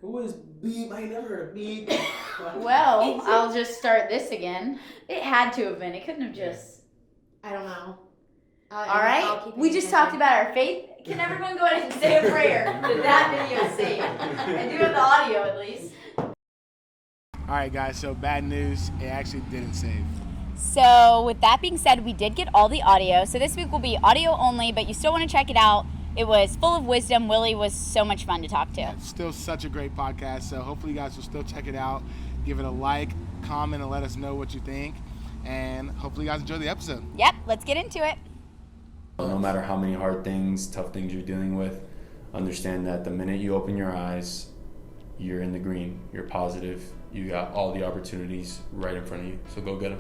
Who is Beep? I never heard of Beep. Well, I'll just start this again. It had to have been. It couldn't have just. I don't know. All right. We just talked about our faith. Can everyone go ahead and say a prayer that video saved? I do have the audio at least. All right, guys, so bad news. It actually didn't save. So with that being said, we did get all the audio. So this week will be audio only, but you still want to check it out. It was full of wisdom. Willie was so much fun to talk to. It's still such a great podcast, so hopefully you guys will still check it out. Give it a like, comment, and let us know what you think. And hopefully you guys enjoy the episode. Yep, let's get into it. No matter how many hard things, tough things you're dealing with, understand that the minute you open your eyes, you're in the green, you're positive, you got all the opportunities right in front of you, so go get them.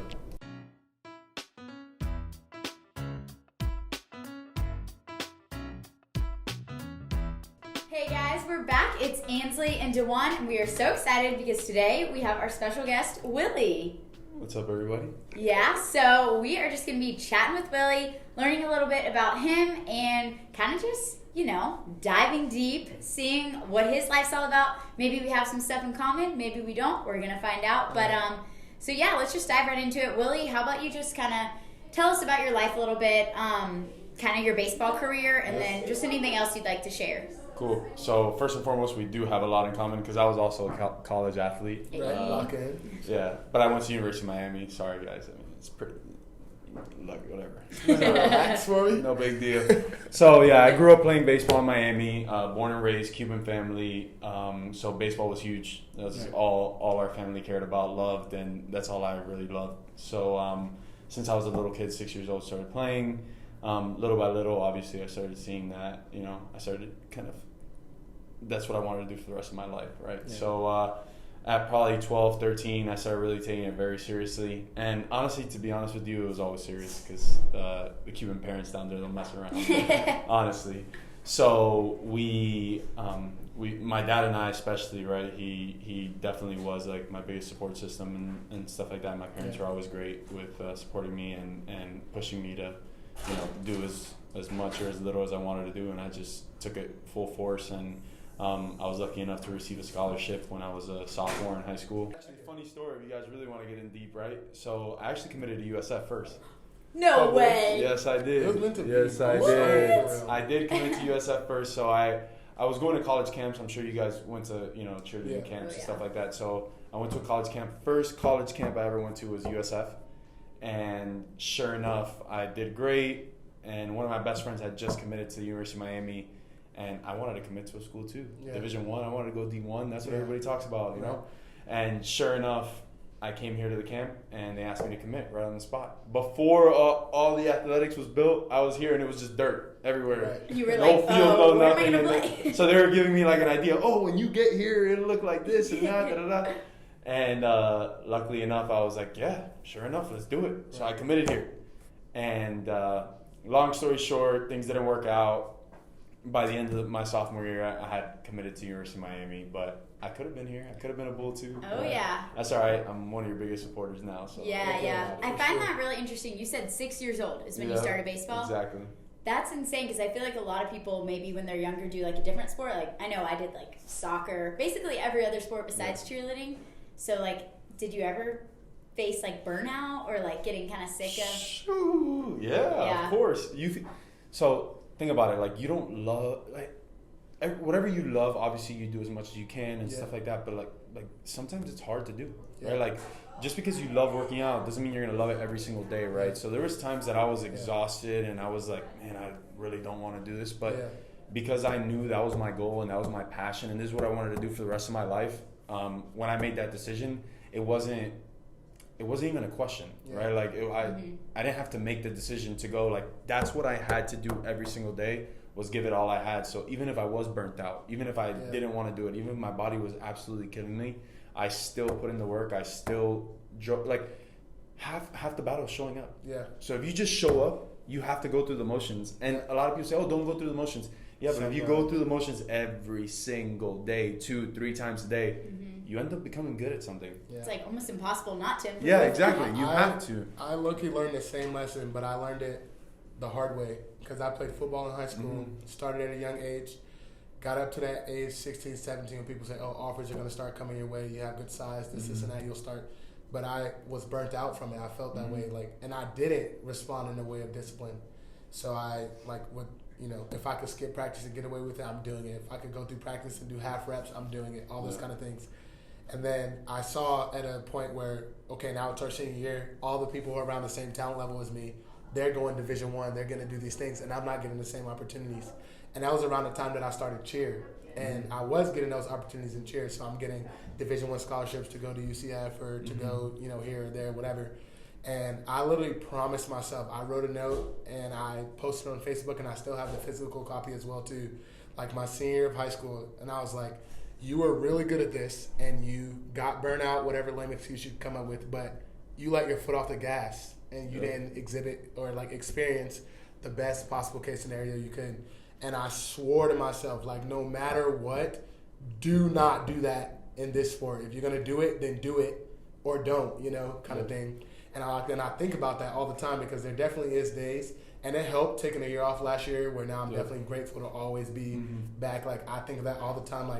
Hey guys, we're back. It's Ansley and Dewan, and we are so excited because today we have our special guest, Willie. What's up, everybody? Yeah, so we are just going to be chatting with Willie, learning a little bit about him, and kind of just, diving deep, seeing what his life's all about. Maybe we have some stuff in common, maybe we don't. We're going to find out. But, so yeah, let's just dive right into it. Willie, how about you just kind of tell us about your life a little bit, kind of your baseball career, and then just anything else you'd like to share. Cool. So first and foremost, we do have a lot in common because I was also a college athlete. Okay. Yeah, but I went to University of Miami. Sorry, guys. I mean, it's pretty whatever. Relax for me. No big deal. So yeah, I grew up playing baseball in Miami. Born and raised Cuban family. So baseball was huge. That's all our family cared about, loved, and that's all I really loved. So since I was a little kid, 6 years old, started playing. Little by little, obviously, I started seeing that, I started kind of, that's what I wanted to do for the rest of my life, right? Yeah. So at probably 12, 13, I started really taking it very seriously. And honestly, to be honest with you, it was always serious because the Cuban parents down there don't mess around, honestly. So my dad and I especially, right, he definitely was like my biggest support system and stuff like that. My parents were always great with supporting me and pushing me to do as much or as little as I wanted to do, and I just took it full force. And I was lucky enough to receive a scholarship when I was a sophomore in high school. Actually, funny story, if you guys really want to get in deep, right? So I actually committed to USF first. No way. Yes, I did. It was meant to be. Yes, I did. I did commit to USF first. So I was going to college camps. I'm sure you guys went to cheerleading camps and stuff like that. So I went to a college camp. First college camp I ever went to was USF. And sure enough, I did great, and one of my best friends had just committed to the University of Miami, and I wanted to commit to a school too. Yeah. Division I, I wanted to go D1. That's what everybody talks about, you know? And sure enough, I came here to the camp, and they asked me to commit right on the spot. Before all the athletics was built, I was here, and it was just dirt everywhere. Right. You were no like, field, no where nothing. am I gonna play? So they were giving me like an idea, when you get here, it'll look like this and that, da-da-da. And luckily enough, I was like, yeah, sure enough, let's do it. So I committed here. And long story short, things didn't work out. By the end of my sophomore year, I had committed to University of Miami, but I could have been here. I could have been a Bull too. Oh, yeah. That's all right. I'm one of your biggest supporters now. So Yeah. I find that really interesting. You said 6 years old is when you started baseball. Exactly. That's insane because I feel like a lot of people maybe when they're younger do like a different sport. Like I know I did like soccer, basically every other sport besides cheerleading. So like, did you ever face like burnout or like getting kind of sick of? Yeah, of course. So think about it. Like you don't love whatever you love. Obviously, you do as much as you can and stuff like that. But like sometimes it's hard to do, right? Like just because you love working out doesn't mean you're gonna love it every single day, right? So there was times that I was exhausted and I was like, man, I really don't want to do this, but because I knew that was my goal and that was my passion and this is what I wanted to do for the rest of my life. When I made that decision, it wasn't even a question, right? Like I didn't have to make the decision to go. Like that's what I had to do every single day was give it all I had. So even if I was burnt out, even if I didn't want to do it, even if my body was absolutely killing me, I still put in the work. I still half the battle is showing up. Yeah. So if you just show up, you have to go through the motions. And a lot of people say, don't go through the motions. Yeah, but if you go through the motions every single day, 2-3 times a day, you end up becoming good at something. Yeah. It's like almost impossible not to. Yeah, exactly. You have to. I low-key learned the same lesson, but I learned it the hard way because I played football in high school, started at a young age, got up to that age, 16, 17, when people say, oh, offers are going to start coming your way. You have good size, this and that, you'll start. But I was burnt out from it. I felt that way. And I didn't respond in a way of discipline. So I, would, if I could skip practice and get away with it, I'm doing it. If I could go through practice and do half reps, I'm doing it. All those kind of things. And then I saw at a point where, okay, now it's our senior year, all the people who are around the same talent level as me, they're going Division I, they're going to do these things, and I'm not getting the same opportunities. And that was around the time that I started cheer. And I was getting those opportunities in cheer, so I'm getting Division I scholarships to go to UCF or to go, here or there, whatever. And I literally promised myself, I wrote a note and I posted it on Facebook, and I still have the physical copy as well too, my senior year of high school. And I was like, you were really good at this and you got burnt out, whatever lame excuse you could come up with, but you let your foot off the gas and you didn't exhibit or experience the best possible case scenario you could. And I swore to myself, no matter what, do not do that in this sport. If you're going to do it, then do it or don't, kind of thing. And I think about that all the time, because there definitely is days, and it helped taking a year off last year, where now I'm definitely grateful to always be back. I think of that all the time,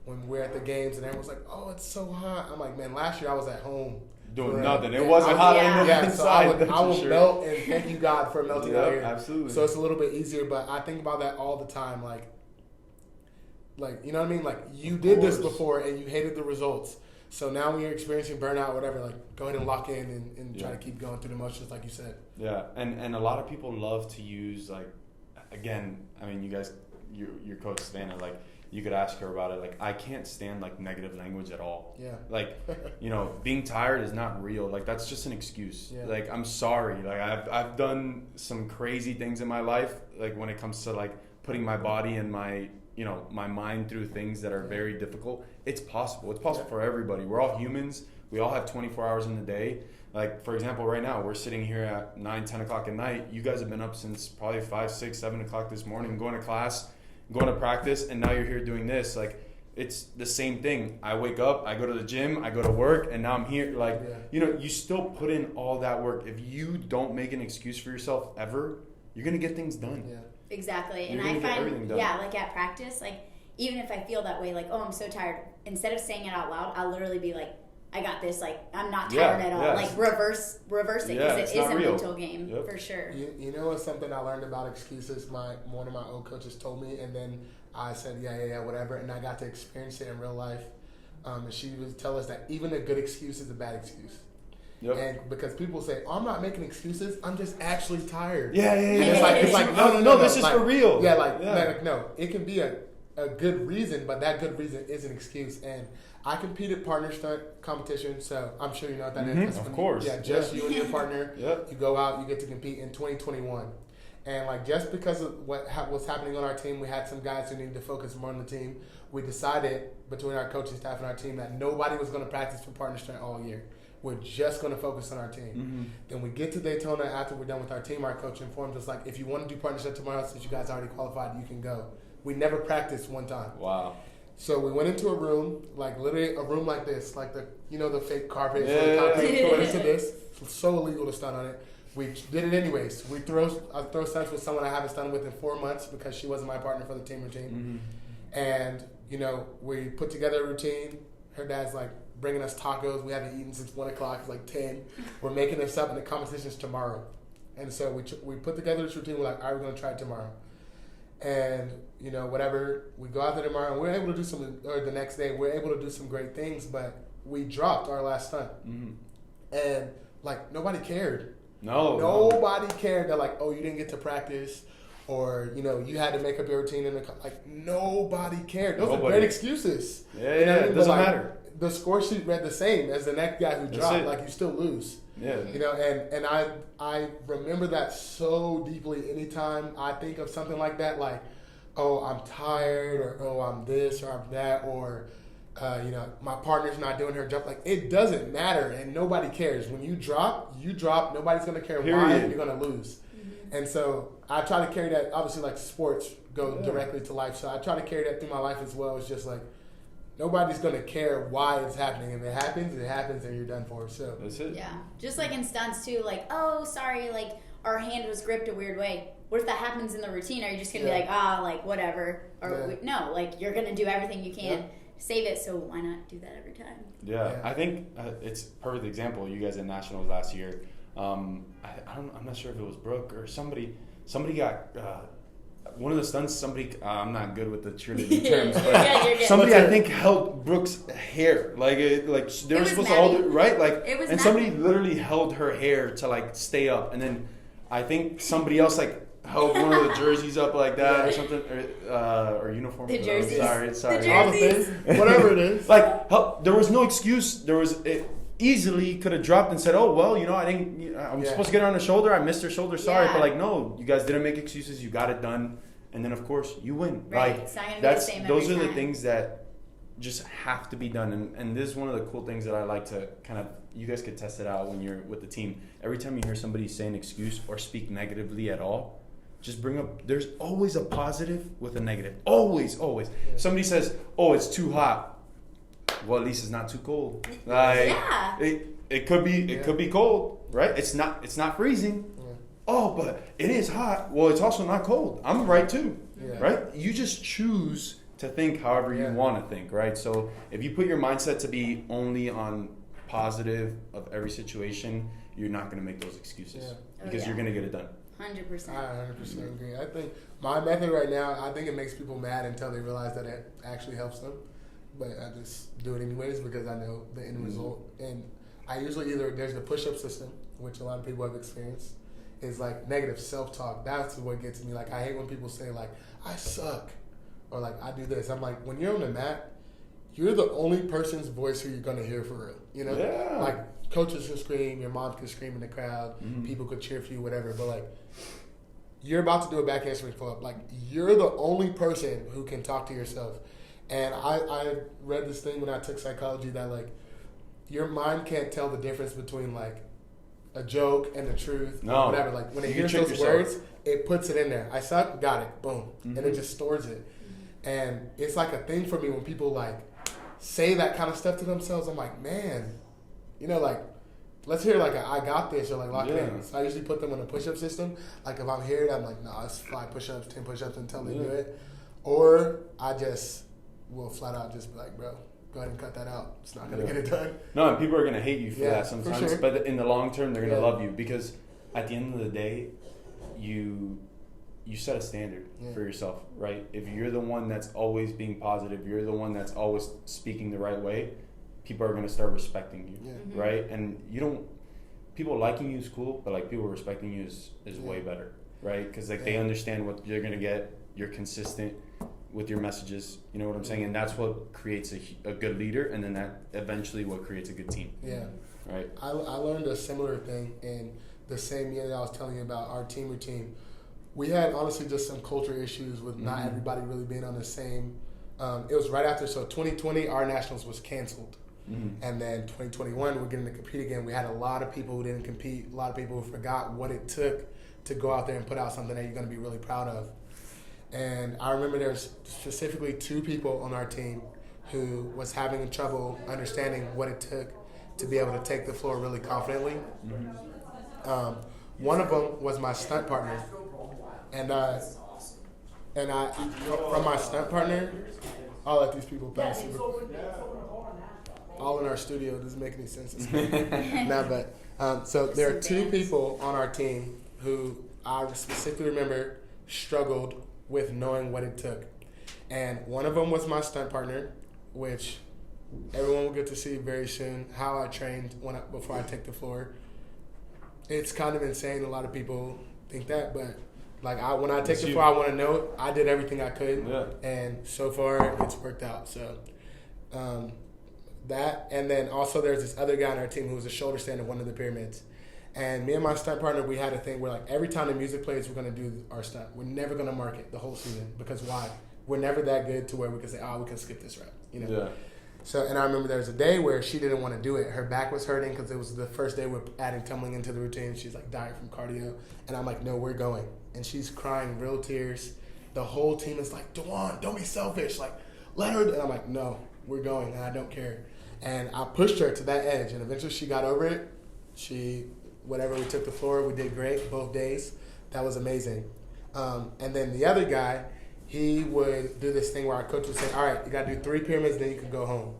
when we're at the games and everyone's like, oh, it's so hot. I'm like, man, last year I was at home doing nothing. It wasn't hot inside. So I would sure. melt, and thank you God for melting out here. Absolutely. So it's a little bit easier, but I think about that all the time. You know what I mean? You did this before and you hated the results. So now when you're experiencing burnout or whatever, go ahead and lock in and try to keep going through the motions, like you said. Yeah, and a lot of people love to use, again, I mean, you guys, your coach Savannah, you could ask her about it. I can't stand negative language at all. Yeah. Being tired is not real. That's just an excuse. Yeah. I'm sorry. I've done some crazy things in my life. When it comes to putting my body and my my mind through things that are very difficult. It's possible. It's possible for everybody. We're all humans. We all have 24 hours in the day. For example, right now we're sitting here at 9, 10 o'clock at night. You guys have been up since probably 5, 6, 7 o'clock this morning, going to class, going to practice, and now you're here doing this. It's the same thing. I wake up, I go to the gym, I go to work, and now I'm here. You still put in all that work. If you don't make an excuse for yourself ever, you're going to get things done. Yeah. Exactly. And I find, at practice, even if I feel that way, oh, I'm so tired, instead of saying it out loud, I'll literally be I got this, I'm not tired at all. Yeah. Reverse it, because it is a mental game, for sure. You know what's something I learned about excuses? One of my old coaches told me, and then I said, yeah, whatever, and I got to experience it in real life. And she would tell us that even a good excuse is a bad excuse. Yep. And because people say, I'm not making excuses, I'm just actually tired. Yeah. It's no, this is for real. No, it can be a good reason, but that good reason is an excuse. And I compete at partner stunt competition, so I'm sure you know what that is. Of course. You and your partner, you go out, you get to compete in 2021. And just because of what was happening on our team, we had some guys who needed to focus more on the team. We decided between our coaching staff and our team that nobody was going to practice for partner stunt all year. We're just going to focus on our team. Then we get to Daytona after we're done with our team. Our coach informs us, if you want to do partnership tomorrow, since you guys already qualified, you can go. We never practiced one time. Wow. So we went into a room, literally a room like this, the fake carpet, into this. It's so illegal to stunt on it. We did it anyways. I throw stunts with someone I haven't stunted with in 4 months because she wasn't my partner for the team routine. And, we put together a routine. Her dad's bringing us tacos. We haven't eaten since 1 o'clock. It's 10. We're making this up, and the competition's tomorrow. And so we put together this routine. We're all right, we're going to try it tomorrow. And, whatever, we go out there tomorrow, and we're able to do or the next day, we're able to do some great things, but we dropped our last stunt. And, nobody cared. Nobody cared. They're oh, you didn't get to practice, or, you had to make up your routine. Nobody cared. Those are great excuses. Yeah, it doesn't matter. The score sheet read the same as the next guy who dropped. You still lose. Yeah. And I remember that so deeply. Anytime I think of something like that, oh, I'm tired, or oh, I'm this, or I'm that, or my partner's not doing her job. It doesn't matter, and nobody cares. When you drop. Nobody's gonna care why you're gonna lose. And so I try to carry that. Obviously, sports go directly to life, so I try to carry that through my life as well. It's just nobody's going to care why it's happening. If it happens, and you're done for. So that's it. Yeah. Just in stunts, too, oh, sorry, our hand was gripped a weird way. what if that happens in the routine? Are you just going to Yeah. be like, whatever? Or no, like, you're going to do everything you can to save it, so why not do that every time? Yeah. I think it's a perfect example. You guys at Nationals last year. I'm not sure if it was Brooke or somebody got one of the stunts. I'm not good with the cheerleading terms, but You're good. somebody I think held Brooke's hair. Like they were supposed to hold it right, like, It was and somebody literally held her hair to like stay up, and then I think somebody else like held one of the jerseys up like that or something, or uniform. The jerseys. Sorry. The All the jerseys. things, whatever it is. Like there was no excuse. It easily could have dropped and said, "Oh well, I'm supposed to get her on the shoulder. I missed her shoulder. Sorry." Yeah. But like, no, you guys didn't make excuses. You got it done, and then of course you win. Right. Like It's not gonna be the same those every are the time. things that just have to be done. And this is one of the cool things that I like to kind of. You guys could test it out when you're with the team. Every time you hear somebody say an excuse or speak negatively at all, just bring up. There's always a positive with a negative. Always. Yeah. Somebody says, "Oh, it's too hot." Well, at least it's not too cold. Like it could be cold, right? It's not freezing. Yeah. Oh, but it is hot. Well, it's also not cold. I'm right too, Yeah. right? You just choose to think however you Yeah. want to think, right? So if you put your mindset to be only on positive of every situation, you're not going to make those excuses because you're going to get it done. 100%. I 100% agree. I think my method right now, I think it makes people mad until they realize that it actually helps them. But I just do it anyways because I know the end result. And I usually there's the push-up system, which a lot of people have experienced, is like negative self-talk. That's what gets me. Like, I hate when people say, like, I suck, or like, I do this. I'm like, when you're on the mat, you're the only person's voice who you're going to hear for real. You know? Yeah. Like, coaches can scream, your mom can scream in the crowd, people could cheer for you, whatever. But, like, you're about to do a back handspring pull-up. Like, you're the only person who can talk to yourself. And I read this thing when I took psychology that, like, your mind can't tell the difference between, like, a joke and the truth or whatever. Like, when it hears those words, it puts it in there. I suck, got it, boom. And it just stores it. And it's like a thing for me when people, like, say that kind of stuff to themselves. I'm like, man, like, let's hear, like, I got this, or, like, lock it in. So I usually put them in a push-up system. Like, if I'm here, I'm like, nah, it's 5 push-ups, 10 push-ups until they do it. Or I just will flat out just be like, bro, go ahead and cut that out. It's not going to get it done. No, and people are going to hate you for that sometimes. For sure. But in the long term, they're going to love you because at the end of the day, you set a standard for yourself, right? If you're the one that's always being positive, you're the one that's always speaking the right way, people are going to start respecting you, right? And people liking you is cool, but like people respecting you is way better, right? Because like they understand what you're going to get. You're consistent with your messages, you know what I'm saying? And that's what creates a good leader, and then that eventually what creates a good team. Yeah. Right. I learned a similar thing in the same year that I was telling you about our team routine. We had honestly just some culture issues with not everybody really being on the same. It was right after, so 2020, our Nationals was canceled. And then 2021, we're getting to compete again. We had a lot of people who didn't compete, a lot of people who forgot what it took to go out there and put out something that you're going to be really proud of. And I remember there's specifically 2 people on our team who was having trouble understanding what it took to be able to take the floor really confidently. One of them was my stunt partner. And I from my stunt partner, I'll let these people pass. All in our studio, doesn't make any sense. No, but so there are 2 people on our team who I specifically remember struggled with knowing what it took. And one of them was my stunt partner, which everyone will get to see very soon, how I trained before I take the floor. It's kind of insane. A lot of people think that, but like when I take the floor, I want to know I did everything I could, and so far it's worked out. So that, and then also there's this other guy on our team who was a shoulder stand of one of the pyramids. And me and my stunt partner, we had a thing where, like, every time the music plays, we're going to do our stunt. We're never going to mark it the whole season. Because why? We're never that good to where we can say, we can skip this rep. Yeah. So, and I remember there was a day where she didn't want to do it. Her back was hurting because it was the first day we're adding tumbling into the routine. She's, like, dying from cardio. And I'm like, no, we're going. And she's crying real tears. The whole team is like, Dewan, don't be selfish. Like, let her. And I'm like, no, we're going, and I don't care. And I pushed her to that edge. And eventually she got over it. Whatever, we took the floor, we did great both days. That was amazing. And then the other guy, he would do this thing where our coach would say, all right, you got to do 3 pyramids, then you can go home.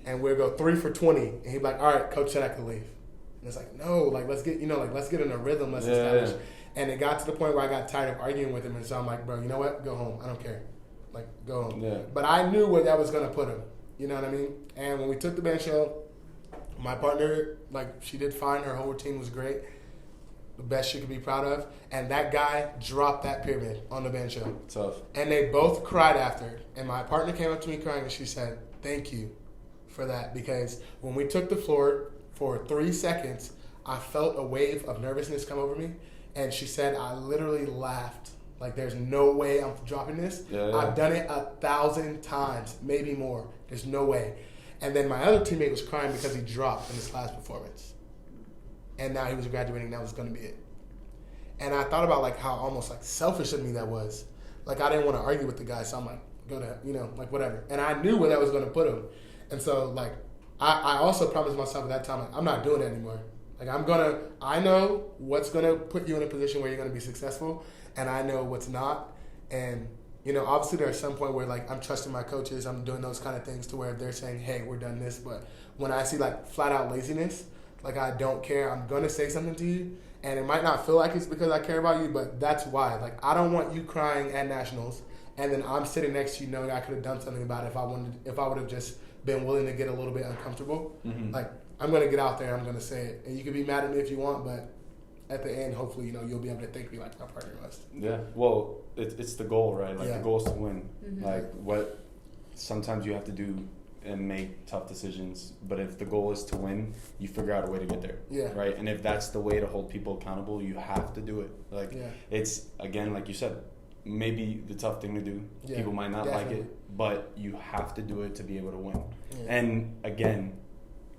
And we'd go 3 for 20. And he'd be like, all right, coach said I could leave. And it's like, no, like, let's get in a rhythm. Let's establish. And it got to the point where I got tired of arguing with him. And so I'm like, bro, you know what? Go home. I don't care. Like, go home. Yeah. But I knew where that was going to put him. You know what I mean? And when we took the bench show, my partner, like, she did fine. Her whole routine was great. The best she could be proud of. And that guy dropped that pyramid on the bench show. Tough. And they both cried after. And my partner came up to me crying and she said, thank you for that. Because when we took the floor for 3 seconds, I felt a wave of nervousness come over me. And she said, I literally laughed. Like, there's no way I'm dropping this. Yeah. I've done it 1,000 times, maybe more. There's no way. And then my other teammate was crying because he dropped in his last performance. And now he was graduating, that was going to be it. And I thought about, like, how almost, like, selfish of me that was. Like, I didn't want to argue with the guy, so I'm like, go to, like, whatever. And I knew where that was going to put him. And so, like, I also promised myself at that time, like, I'm not doing it anymore. Like, I know what's going to put you in a position where you're going to be successful, and I know what's not. And, obviously there's some point where, like, I'm trusting my coaches, I'm doing those kind of things to where they're saying, hey, we're done this. But when I see, like, flat out laziness, like, I don't care, I'm going to say something to you. And it might not feel like it's because I care about you, but that's why. Like, I don't want you crying at nationals, and then I'm sitting next to you knowing I could have done something about it if I would have just been willing to get a little bit uncomfortable. Mm-hmm. Like, I'm going to get out there, I'm going to say it. And you can be mad at me if you want, but at the end, hopefully, you'll be able to thank me like my partner was. Yeah, well, it's the goal, right? Like, the goal is to win. Mm-hmm. Like, what sometimes you have to do and make tough decisions, but if the goal is to win, you figure out a way to get there. Yeah. Right? And if that's the way to hold people accountable, you have to do it. Like, it's, again, like you said, maybe the tough thing to do. Yeah, people might not like it, but you have to do it to be able to win. Yeah. And again,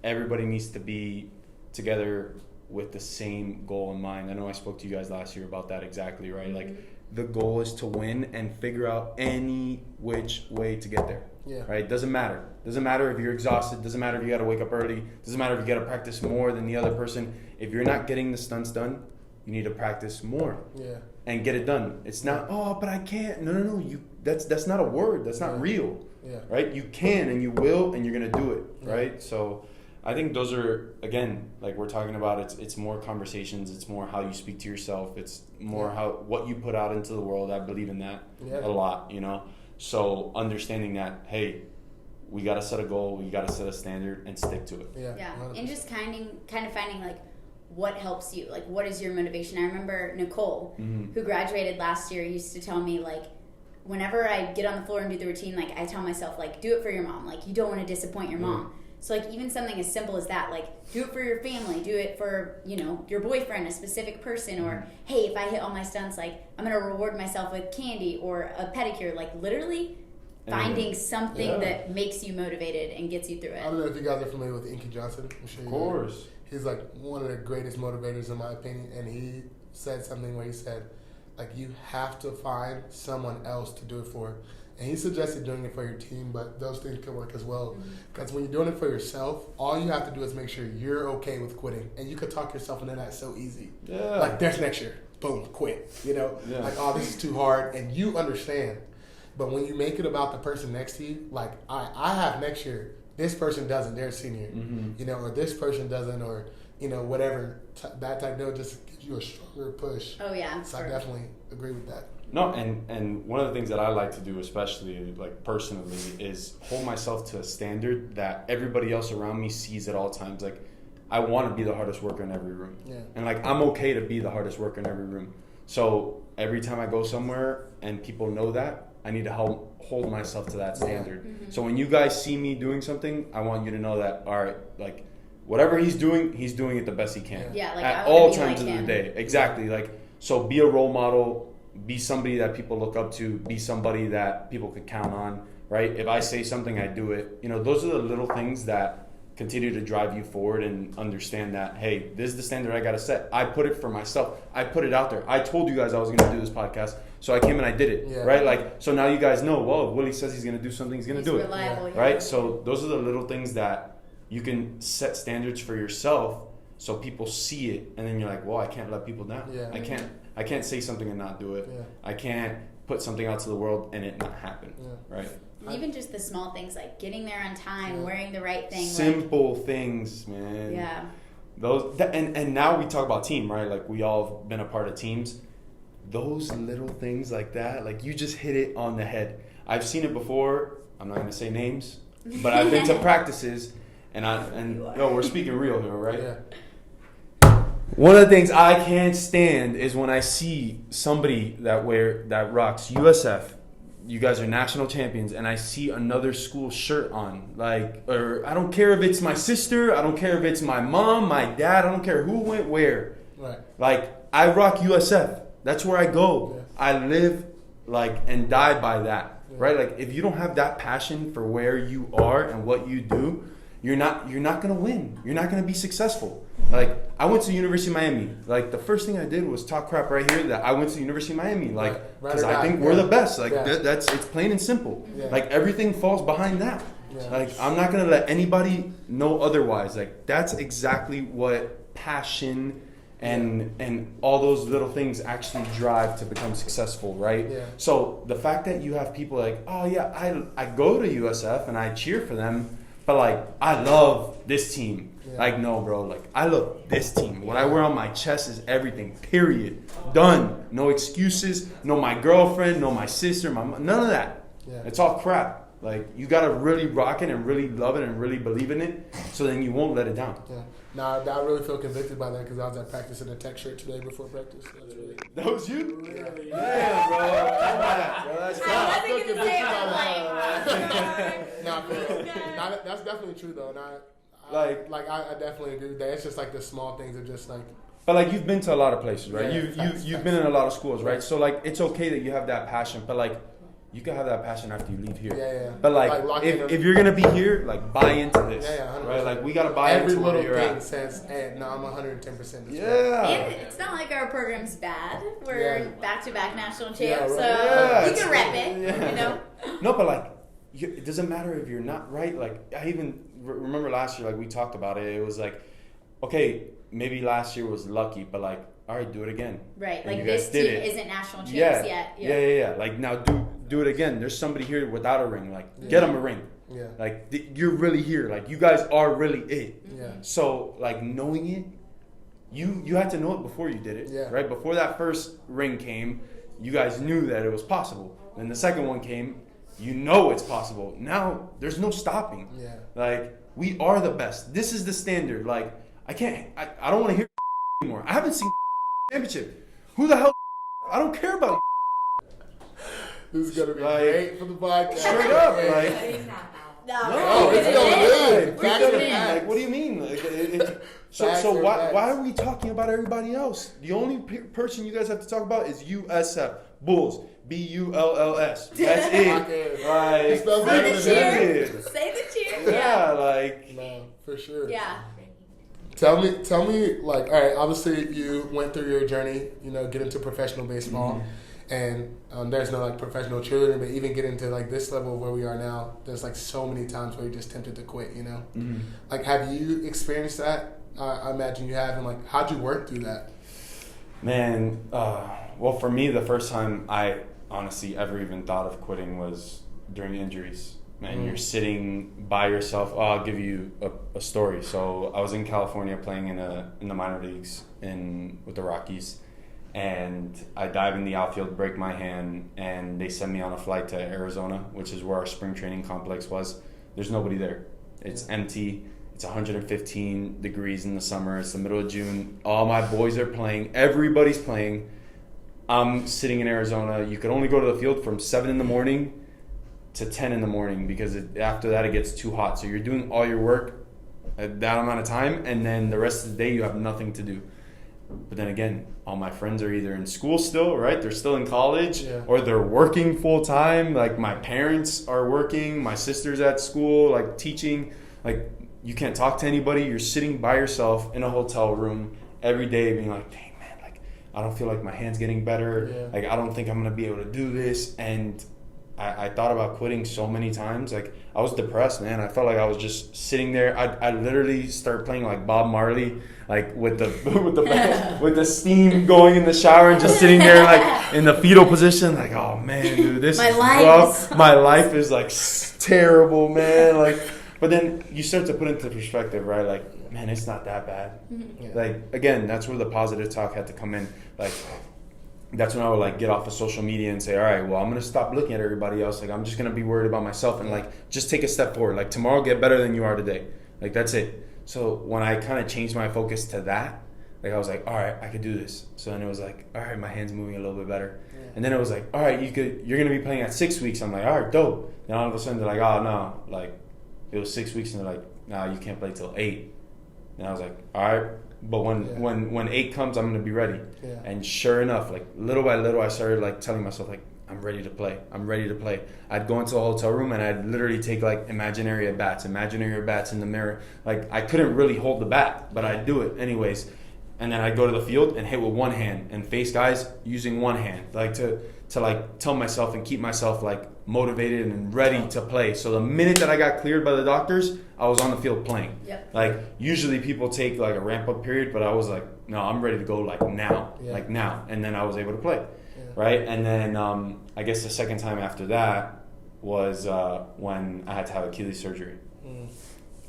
everybody needs to be together with the same goal in mind. I know I spoke to you guys last year about that exactly, right? Mm-hmm. Like, the goal is to win and figure out any which way to get there. Yeah. Right? Doesn't matter. Doesn't matter if you're exhausted. Doesn't matter if you got to wake up early. Doesn't matter if you got to practice more than the other person. If you're not getting the stunts done, you need to practice more. Yeah. And get it done. It's not, but I can't. No. That's not a word. That's not real. Yeah. Right? You can and you will and you're going to do it. Right? So I think those are, again, like we're talking about, it's more conversations. It's more how you speak to yourself. It's more what you put out into the world. I believe in that a lot, So understanding that, hey, we got to set a goal, we got to set a standard and stick to it. Yeah. And just kind of finding, like, what helps you, like, what is your motivation? I remember Nicole, who graduated last year, used to tell me, like, whenever I get on the floor and do the routine, like, I tell myself, like, do it for your mom. Like, you don't want to disappoint your mom. So, like, even something as simple as that, like, do it for your family, do it for, your boyfriend, a specific person, or, hey, if I hit all my stunts, like, I'm going to reward myself with candy or a pedicure. Like, literally finding something that makes you motivated and gets you through it. I don't know if you guys are familiar with Inky Johnson. I'm sure of course. He's, like, one of the greatest motivators in my opinion, and he said something where he said, like, you have to find someone else to do it for. And he suggested doing it for your team, but those things can work as well. Because when you're doing it for yourself, all you have to do is make sure you're okay with quitting. And you could talk yourself into that so easy. Yeah. Like, there's next year. Boom, quit. Like, this is too hard. And you understand. But when you make it about the person next to you, like, I have next year, this person doesn't, they're a senior. Or this person doesn't, or, whatever. That type deal just gives you a stronger push. Oh, yeah. So I definitely agree with that. No, and one of the things that I like to do, especially, like, personally, is hold myself to a standard that everybody else around me sees at all times. Like, I want to be the hardest worker in every room. Yeah. And, like, I'm okay to be the hardest worker in every room. So every time I go somewhere and people know that, I need to hold myself to that standard. Mm-hmm. So when you guys see me doing something, I want you to know that, all right, like, whatever he's doing it the best he can. Yeah, like, at all times of the day. Exactly. Like, so be a role model. Be somebody that people look up to. Be somebody that people could count on, right? If I say something, I do it. Those are the little things that continue to drive you forward and understand that, hey, this is the standard I got to set. I put it for myself. I put it out there. I told you guys I was going to do this podcast, so I came and I did it, right? Like, so now you guys know, well, if Willie says he's going to do something, he's going to do it, right? So those are the little things that you can set standards for yourself so people see it, and then you're like, well, I can't let people down. Yeah. I can't say something and not do it. Yeah. I can't put something out to the world and it not happen. Yeah. Right? Even just the small things like getting there on time, wearing the right thing. Simple things, man. Yeah. And now we talk about team, right? Like we all have been a part of teams. Those little things like that, like you just hit it on the head. I've seen it before. I'm not going to say names, but I've been to practices and we're speaking real here, right? Yeah. One of the things I can't stand is when I see somebody that rocks USF. You guys are national champions, and I see another school shirt on. Or I don't care if it's my sister, I don't care if it's my mom, my dad, I don't care who went where. Right. Like, I rock USF. That's where I go. Yeah. I live, and die by that. Yeah. Right? Like, if you don't have that passion for where you are and what you do, you're not gonna win. You're not gonna be successful. Like, I went to the University of Miami. Like, the first thing I did was talk crap right here that I went to the University of Miami. Like, because I think we're the best. Like, that's it's plain and simple. Yeah. Like, everything falls behind that. Yeah. Like, I'm not gonna let anybody know otherwise. Like, that's exactly what passion and all those little things actually drive to become successful, right? Yeah. So the fact that you have people like, oh yeah, I go to USF and I cheer for them, but like, I love this team. Yeah. Like, no, bro. Like, I love this team. What I wear on my chest is everything. Period. Done. No excuses. No my girlfriend. No my sister. My mom. None of that. Yeah. It's all crap. Like, you gotta really rock it and really love it and really believe in it, so then you won't let it down. Yeah. Nah, I really feel convicted by that because I was at practice in a tech shirt today before practice. That's really, That was you? really. Yeah, bro. Bro, that's I crap. wasn't gonna say it, but Nah, that's definitely true though. And I definitely agree with that. It's just like the small things are just like. But like, you've been to a lot of places, right? Yeah, You've been in a lot of schools, right? So like, it's okay that you have that passion, but like, you can have that passion after you leave here. Yeah. But like if you're gonna be here, like, buy into this. Yeah, 100%. Right? Like, we gotta buy every into little where you're thing at. says, hey, no, I'm 110%. Yeah. And it's not like our program's bad. We're back-to-back national champs, right. so Yeah, you can rep it, yeah. you know? No, but like, it doesn't matter if you're not right. Like, I even remember last year, like, we talked about it. It was like, okay, maybe last year was lucky, but like, all right, do it again. Right, And like you this guys did team it. isn't national champs yet. Yeah. Like, now do it again. There's somebody here without a ring. Like, get them a ring. Yeah. Like, you're really here. Like, you guys are really it. Yeah. So, like, knowing it, you had to know it before you did it. Yeah. Right? Before that first ring came, you guys knew that it was possible. Then the second one came, you know it's possible. Now, there's no stopping. Yeah. Like, we are the best. This is the standard. Like, I don't want to hear anymore. I haven't seen championship. Who the hell? I don't care about This is gonna be Like, great for the podcast. straight up. Yeah. Like, No, it's going good. We're Facts doing are it. facts. like, what do you mean? Like, Facts so are why facts. are we talking about everybody else? The only person you guys have to talk about is USF Bulls. BULLS. That's Lock it. in. Like, It spells Say better the than that. cheer. Say the cheer. yeah, like, No, for sure. Yeah. Tell me, like, all right, obviously you went through your journey, get into professional baseball, and there's no, like, professional cheerleading, but even get into, like, this level of where we are now, there's, like, so many times where you're just tempted to quit, Like, have you experienced that? I imagine you have, and, like, how'd you work through that? Man, well, for me, the first time I honestly ever even thought of quitting was during injuries. Man, you're sitting by yourself. Oh, I'll give you a story. So I was in California playing in the minor leagues with the Rockies, and I dive in the outfield, break my hand, and they send me on a flight to Arizona, which is where our spring training complex was. There's nobody there. It's empty. It's 115 degrees in the summer. It's the middle of June. All my boys are playing. Everybody's playing. I'm sitting in Arizona. You could only go to the field from 7 in the morning to 10 in the morning because after that it gets too hot. So you're doing all your work at that amount of time, and then the rest of the day you have nothing to do. But then again, all my friends are either in school still, right? They're still in college, or they're working full time. Like, my parents are working, my sister's at school, like, teaching. Like, you can't talk to anybody. You're sitting by yourself in a hotel room every day being like, dang, man, like, I don't feel like my hand's getting better. Yeah. Like, I don't think I'm going to be able to do this. And I thought about quitting so many times. Like, I was depressed, man. I felt like I was just sitting there. I literally started playing like Bob Marley, like with the steam going in the shower, and just sitting there like in the fetal position. Like, oh man, dude, this is rough. My life is like terrible, man. Like, but then you start to put into perspective, right? Like, man, it's not that bad. Yeah. Like, again, that's where the positive talk had to come in. Like, that's when I would like get off of social media and say, all right, well, I'm going to stop looking at everybody else. Like, I'm just going to be worried about myself and like just take a step forward. Like, tomorrow, get better than you are today. Like, that's it. So when I kind of changed my focus to that, like, I was like, all right, I could do this. So then it was like, all right, my hand's moving a little bit better. Yeah. And then it was like, all right, you're going to be playing at 6 weeks. I'm like, all right, dope. Then all of a sudden they're like, oh no, like it was 6 weeks, and they're like, nah, you can't play till 8. And I was like, all right. But when 8 comes, I'm going to be ready. Yeah. And sure enough, like little by little, I started like telling myself like, I'm ready to play. I'm ready to play. I'd go into a hotel room and I'd literally take like imaginary bats in the mirror. Like, I couldn't really hold the bat, but I'd do it anyways. And then I'd go to the field and hit with one hand and face guys using one hand, like to like tell myself and keep myself like motivated and ready to play. So the minute that I got cleared by the doctors, I was on the field playing. Yep. Like, usually people take like a ramp up period, but I was like, no, I'm ready to go like now, like now. And then I was able to play. Right. And then I guess the second time after that was when I had to have Achilles surgery.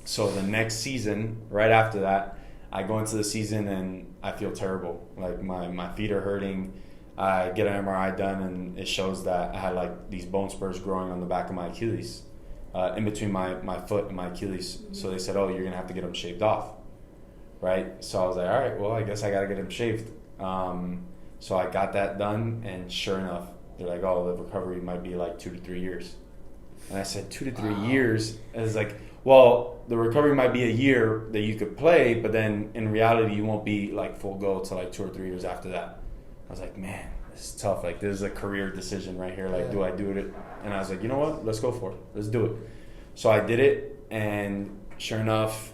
So the next season, right after that, I go into the season and I feel terrible. Like, my feet are hurting. I get an MRI done, and it shows that I had like these bone spurs growing on the back of my Achilles, in between my foot and my Achilles. So they said, oh, you're going to have to get them shaved off. Right. So I was like, all right, well, I guess I got to get them shaved. So I got that done, and sure enough, they're like, oh, the recovery might be like 2 to 3 years. And I said, 2 to 3 years? And it's like, well, the recovery might be a year that you could play, but then in reality, you won't be like full go till like 2 or 3 years after that. I was like, man, this is tough. Like, this is a career decision right here. Like, do I do it? And I was like, you know what? Let's go for it. Let's do it. So I did it, and sure enough,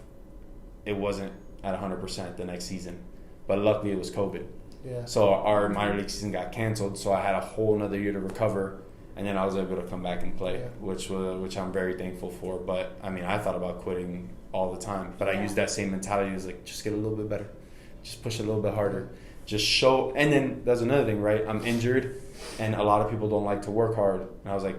it wasn't at 100% the next season. But luckily, it was COVID. Yeah. So our minor league season got canceled, so I had a whole another year to recover, and then I was able to come back and play, which I'm very thankful for. But I mean, I thought about quitting all the time, but I used that same mentality. It was like, just get a little bit better, just push a little bit harder, just show. And then that's another thing, right? I'm injured, and a lot of people don't like to work hard. And I was like,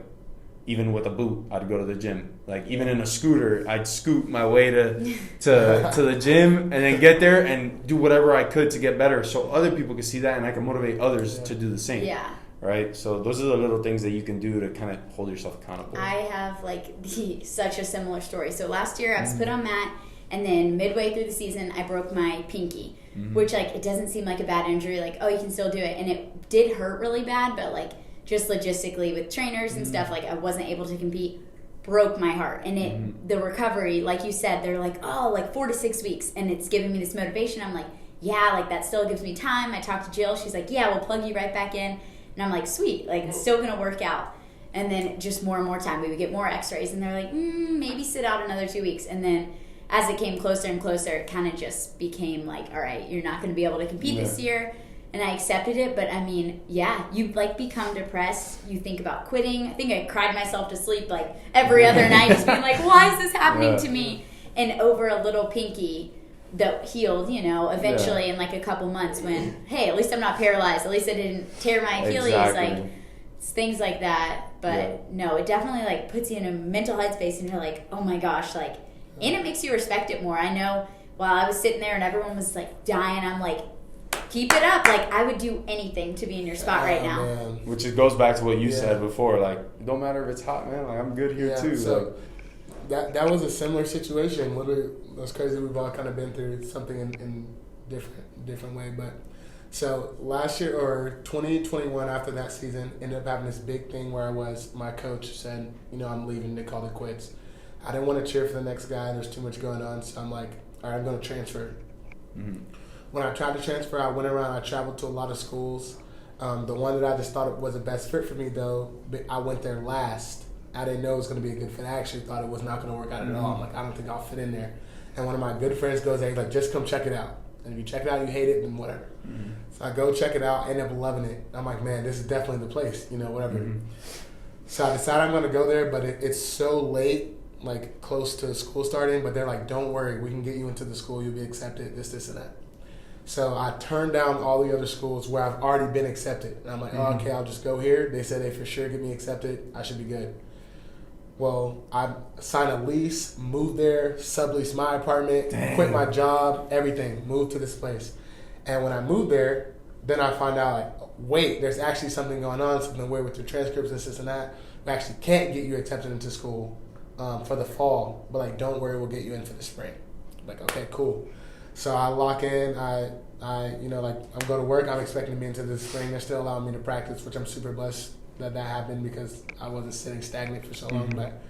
even with a boot, I'd go to the gym. Like, even in a scooter, I'd scoot my way to the gym and then get there and do whatever I could to get better, so other people could see that and I can motivate others to do the same. Yeah. Right? So those are the little things that you can do to kind of hold yourself accountable. I have like such a similar story. So last year I was put on mat, and then midway through the season I broke my pinky, which like it doesn't seem like a bad injury. Like, oh, you can still do it. And it did hurt really bad, but like just logistically with trainers and stuff, like I wasn't able to compete, broke my heart. And the recovery, like you said, they're like, oh, like 4 to 6 weeks, and it's giving me this motivation. I'm like, yeah, like that still gives me time. I talked to Jill, she's like, yeah, we'll plug you right back in. And I'm like, sweet, like it's still gonna work out. And then just more and more time, we would get more x-rays, and they're like, maybe sit out another 2 weeks. And then as it came closer and closer, it kind of just became like, all right, you're not gonna be able to compete this year. And I accepted it, but I mean, yeah, you like become depressed. You think about quitting. I think I cried myself to sleep like every other night, just being like, why is this happening to me? And over a little pinky that healed, you know, eventually in like a couple months, when, hey, at least I'm not paralyzed. At least I didn't tear my Achilles. Like, it's things like that. But no, it definitely like puts you in a mental headspace, and you're like, oh my gosh, like, and it makes you respect it more. I know while I was sitting there and everyone was like dying, I'm like, keep it up. Like, I would do anything to be in your spot right now. Man. Which it goes back to what you said before. Like, it don't matter if it's hot, man. Like, I'm good here too. So that was a similar situation. Literally, it was crazy. We've all kind of been through something in different way. But so last year, or 2021, after that season, ended up having this big thing where my coach said, you know, I'm leaving. They called it quits. I didn't want to cheer for the next guy. There's too much going on. So I'm like, all right, I'm going to transfer. When I tried to transfer, I went around. I traveled to a lot of schools. The one that I just thought was the best fit for me, though, I went there last. I didn't know it was going to be a good fit. I actually thought it was not going to work out at all. I'm like, I don't think I'll fit in there. And one of my good friends goes there. He's like, just come check it out. And if you check it out and you hate it, then whatever. So I go check it out, end up loving it. I'm like, man, this is definitely the place, you know, whatever. So I decided I'm going to go there, but it's so late, like close to school starting. But they're like, don't worry, we can get you into the school. You'll be accepted, this, and that. So I turned down all the other schools where I've already been accepted. And I'm like, oh, okay, I'll just go here. They said they for sure get me accepted. I should be good. Well, I signed a lease, moved there, subleased my apartment, quit my job, everything, moved to this place. And when I moved there, then I find out, like, wait, there's actually something going on, something weird with your transcripts, this and that. We actually can't get you accepted into school for the fall, but, like, don't worry, we'll get you in for the spring. Like, okay, cool. So I lock in, I'm going to work. I'm expecting to be into the spring. They're still allowing me to practice, which I'm super blessed that happened because I wasn't sitting stagnant for so long. But,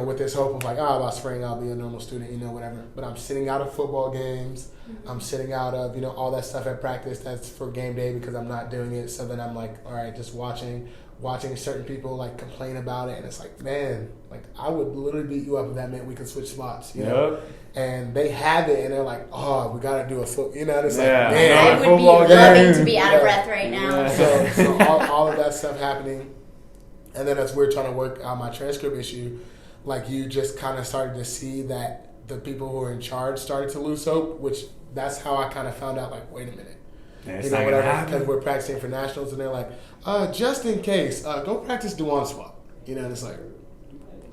with this hope of like, by spring I'll be a normal student, whatever. But I'm sitting out of football games. I'm sitting out of, all that stuff at practice that's for game day because I'm not doing it. So then I'm like, all right, just watching certain people like complain about it. And it's like, man, like I would literally beat you up if that meant we could switch spots, know? And they have it, and they're like, "Oh, we gotta do a foot." It's like, man, I would be loving to be out of breath right now. So all of that stuff happening, and then as we're trying to work out my transcript issue, like you just kind of started to see that the people who were in charge started to lose hope, which that's how I kind of found out. Like, wait a minute, whatever, because we're practicing for nationals, and they're like, just in case, go practice Duan swap. And it's like.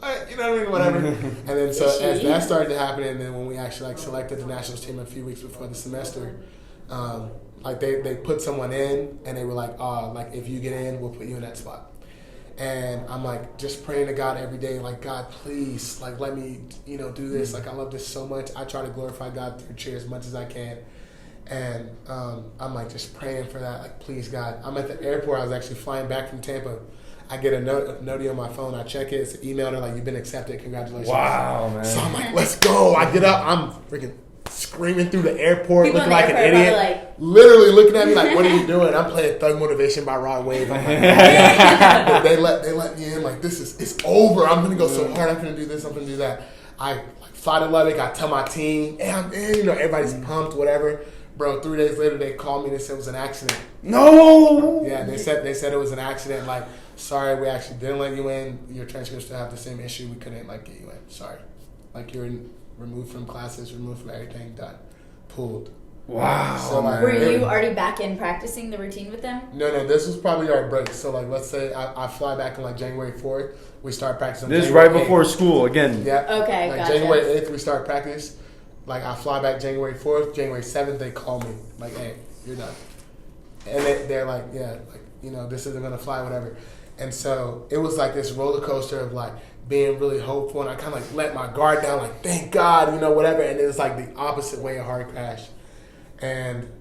Whatever. And then so as that started to happen, and then when we actually like selected the nationals team a few weeks before the semester, like they put someone in, and they were like, like if you get in, we'll put you in that spot. And I'm like just praying to God every day, like God, please, like let me, do this. Like I love this so much. I try to glorify God through cheer as much as I can. And I'm like just praying for that, like please God. I'm at the airport. I was actually flying back from Tampa. I get a notie on my phone. I check it. It's an email. They're like, you've been accepted. Congratulations. Wow, man. So I'm like, let's go. I get up. I'm freaking screaming through the airport, looking like an idiot. Literally looking at me like, what are you doing? I'm playing Thug Motivation by Rod Wave. I'm like, yeah. they let me in. Like, it's over. I'm going to go so hard. I'm going to do this. I'm going to do that. I fly to Lubbock. I tell my team, hey, I'm in. Everybody's pumped, whatever. Bro, 3 days later, they called me. They said it was an accident. No. Yeah, they said it was an accident. Like, sorry, we actually didn't let you in. Your transcripts still have the same issue. We couldn't get you in. Sorry. Like you're removed from classes, removed from everything, done, pulled. Wow. So were you already back in practicing the routine with them? No. This was probably our break. So let's say I fly back on January 4th. We start practicing. This is right before school again. Yeah. Okay. Gotcha. January 8th we start practice. I fly back January 4th. January 7th they call me like, hey, you're done. And they're like, yeah, this isn't gonna fly, whatever. And so it was like this roller coaster of being really hopeful, and I kind of let my guard down, like thank God, whatever. And it was like the opposite way, a hard crash. And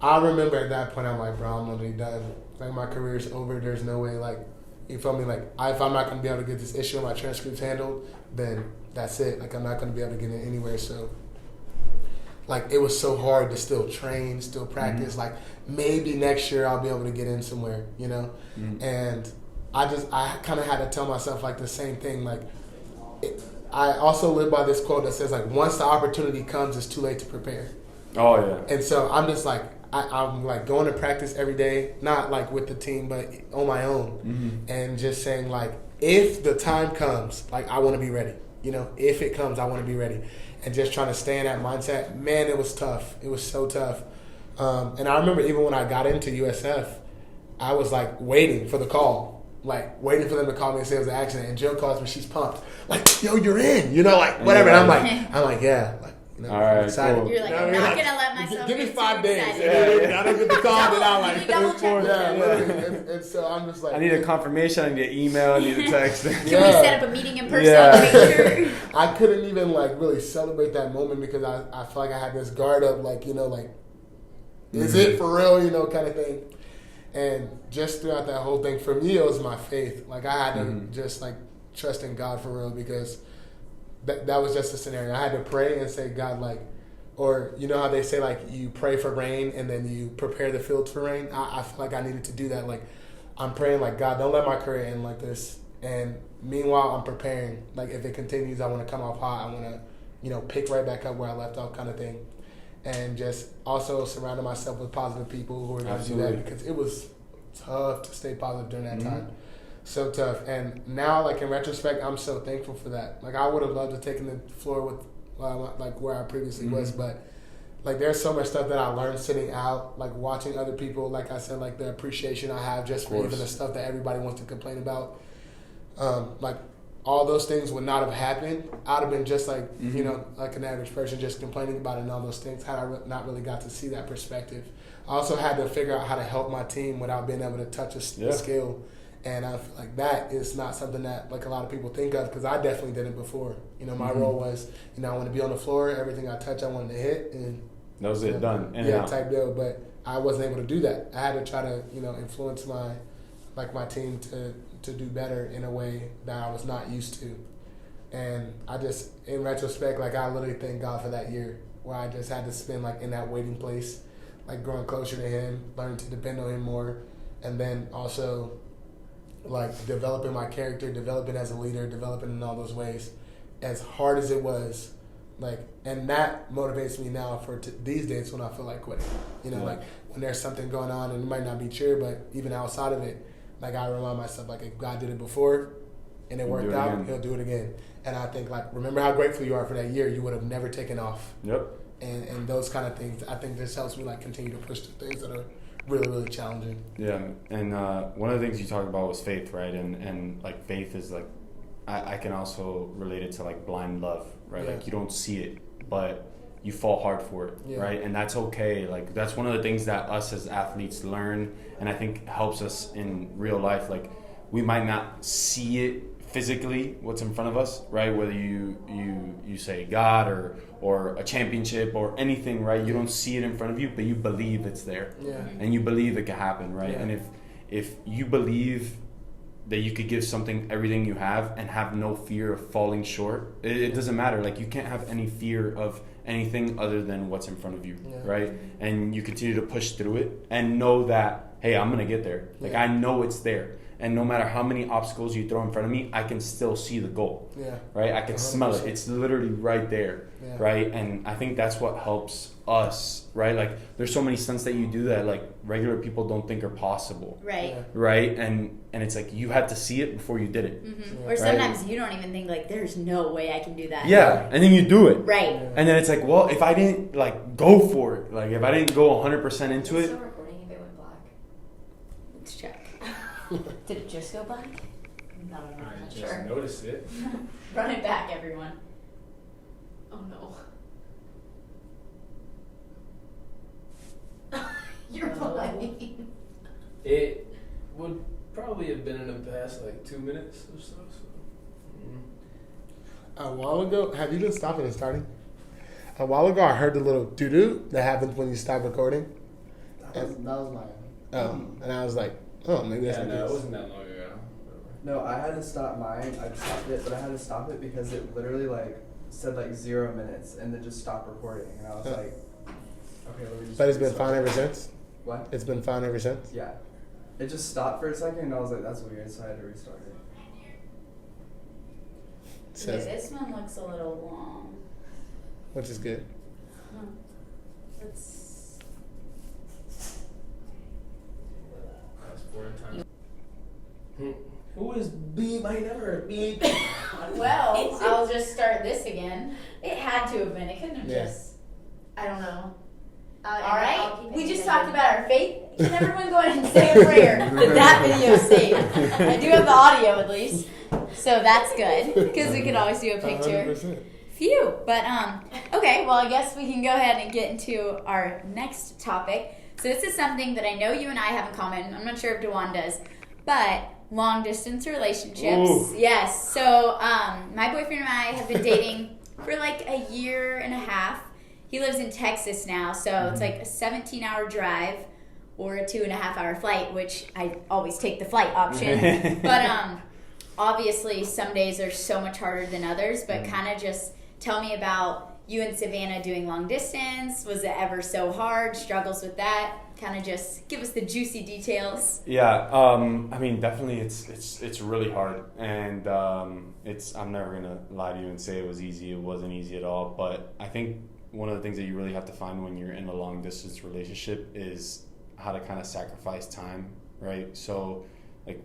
I remember at that point, I'm like, bro, I'm literally done. Like my career's over. There's no way, you feel me? If I'm not gonna be able to get this issue of my transcripts handled, then that's it. I'm not gonna be able to get in anywhere. So. It was so hard to still train, still practice. Maybe next year I'll be able to get in somewhere, And I kind of had to tell myself the same thing. I also live by this quote that says once the opportunity comes, it's too late to prepare. Oh yeah. And so I'm just I'm going to practice every day, not with the team, but on my own, and just saying if the time comes, I want to be ready. If it comes, I want to be ready. And just trying to stay in that mindset, man, it was tough. It was so tough. And I remember even when I got into USF, I was waiting for the call, waiting for them to call me and say it was an accident. And Jill calls me, she's pumped, yo, you're in, whatever. And I'm like, yeah, all right, I'm excited. cool. You're I'm not gonna let myself. Give me get 5 too days. excited. I don't get the call, then I'm Double check. and so I'm just I need a confirmation. I need an email. I need a text. Can we set up a meeting in person to make sure? I couldn't even really celebrate that moment because I feel like I had this guard up, is it for real, kind of thing. And just throughout that whole thing, for me, it was my faith. I had to just trust in God for real because that was just a scenario. I had to pray and say, God, or how they say you pray for rain and then you prepare the fields for rain. I feel like I needed to do that. I'm praying God, don't let my career end like this. And meanwhile, I'm preparing. If it continues, I want to come off hot. I want to, pick right back up where I left off, kind of thing. And just also surrounding myself with positive people who are going to do that because it was tough to stay positive during that time. so tough. And now, like in retrospect, I'm so thankful for that. Like I would have loved to take the floor with like where I previously was, but like there's so much stuff that I learned sitting out, like watching other people. Like I said, like the appreciation I have just for even the stuff that everybody wants to complain about. Like all those things would not have happened. I'd have been just like you know, like an average person just complaining about it and all those things had I not really got to see that perspective. I also had to figure out how to help my team without being able to touch a skill. And I feel like that is not something that like a lot of people think of, because I definitely did it before. You know, my role was, you know, I want to be on the floor, everything I touch I wanted to hit, and that was it, done. Type deal. But I wasn't able to do that. I had to try to, you know, influence my team to do better in a way that I was not used to. And I just, in retrospect, like I literally thank God for that year where I just had to spend like in that waiting place, like growing closer to Him, learning to depend on Him more, and then also like developing my character, developing as a leader, developing in all those ways. As hard as it was, like, and that motivates me now for these days when I feel like quitting. You know, like when there's something going on and it might not be true, but even outside of it, like I remind myself, like if God did it before and it worked out, He'll do it again. And I think like, remember how grateful you are for that year. You would have never taken off. Yep. And those kind of things, I think this helps me like continue to push through things that are really, really challenging. Yeah, and one of the things you talked about was faith, right? And like faith is like, I can also relate it to like blind love, right? Like you don't see it, but you fall hard for it, right? And that's okay. Like that's one of the things that us as athletes learn, and I think helps us in real life. Like we might not see it physically, what's in front of us, right? Whether you say God or a championship or anything, right? You don't see it in front of you, but you believe it's there, and you believe it can happen, right? And if you believe that you could give something everything you have and have no fear of falling short, it doesn't matter. Like you can't have any fear of anything other than what's in front of you, right? And you continue to push through it and know that, hey, I'm gonna get there. Like I know it's there. And no matter how many obstacles you throw in front of me, I can still see the goal, right? I can 100%. Smell it. It's literally right there, right? And I think that's what helps us, right? Like there's so many stunts that you do that like regular people don't think are possible, right? And it's like you had to see it before you did it, or sometimes you don't even think like there's no way I can do that. And then you do it, right? And then it's like, well, if I didn't like go for it, like if I didn't go 100% into it. Still recording if it went black. Let's check. Did it just go black? No, I'm not just sure. Noticed it. Run it back, everyone. Oh no. You're lying. It would probably have been in the past like 2 minutes or so. A while ago, have you been stopping and starting? A while ago, I heard the little doo-doo that happens when you stop recording. That was mine. And I was like, oh, maybe that's no, it wasn't that long ago. No, I had to stop mine. I stopped it, but I had to stop it because it literally like said like 0 minutes and then just stopped recording. And I was like, okay, let me just. But it's been fine ever since? What? It's been fine ever since? Yeah. It just stopped for a second and I was like, that's weird, so I had to restart it. Yeah, this one looks a little long. Which is good. Huh. Let's. That's 4 times. Who is beep? I never heard beep. Well, I'll just start this again. It had to have been. It couldn't have just. I don't know. All right. We just talked about our faith. Can everyone go ahead and say a prayer that video saved? I do have the audio at least, so that's good because we can always do a picture. 100%. Phew. But okay. Well, I guess we can go ahead and get into our next topic. So this is something that I know you and I have in common. I'm not sure if Dewan does, but long distance relationships. Ooh. Yes. So my boyfriend and I have been dating for like a year and a half. He lives in Texas now, so it's like a 17-hour drive or a 2.5-hour flight, which I always take the flight option. But obviously some days are so much harder than others, but kind of just tell me about you and Savannah doing long distance. Was it ever so hard? Struggles with that? Kind of just give us the juicy details. Yeah, I mean, definitely it's really hard, and I'm never gonna lie to you and say it was easy. It wasn't easy at all, but I think one of the things that you really have to find when you're in a long distance relationship is how to kind of sacrifice time, right? So, like,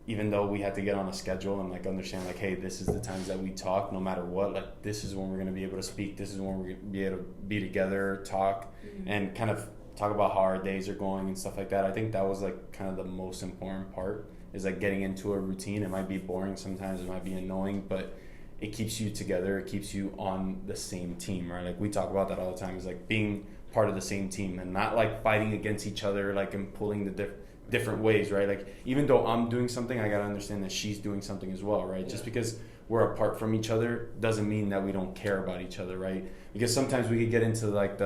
even though we had to get on a schedule and like understand like, hey, this is the times that we talk no matter what, like this is when we're going to be able to speak, this is when we're going to be able to be together, talk, and kind of talk about how our days are going and stuff like that. I think that was like kind of the most important part, is like getting into a routine. It might be boring sometimes, it might be annoying, but it keeps you together, it keeps you on the same team, right? Like we talk about that all the time, is like being part of the same team and not like fighting against each other, like and pulling the different ways, right? Like even though I'm doing something, I gotta understand that she's doing something as well, right? Just because we're apart from each other doesn't mean that we don't care about each other, right? Because sometimes we could get into like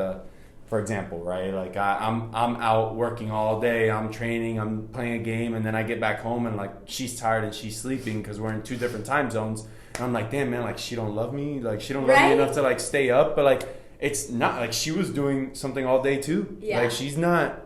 for example, right? Like I'm out working all day, I'm training, I'm playing a game, and then I get back home and like she's tired and she's sleeping because we're in 2 different time zones, and I'm like, damn man, like she don't love me, like she don't love me enough to like stay up, but like it's not like she was doing something all day too. Like she's not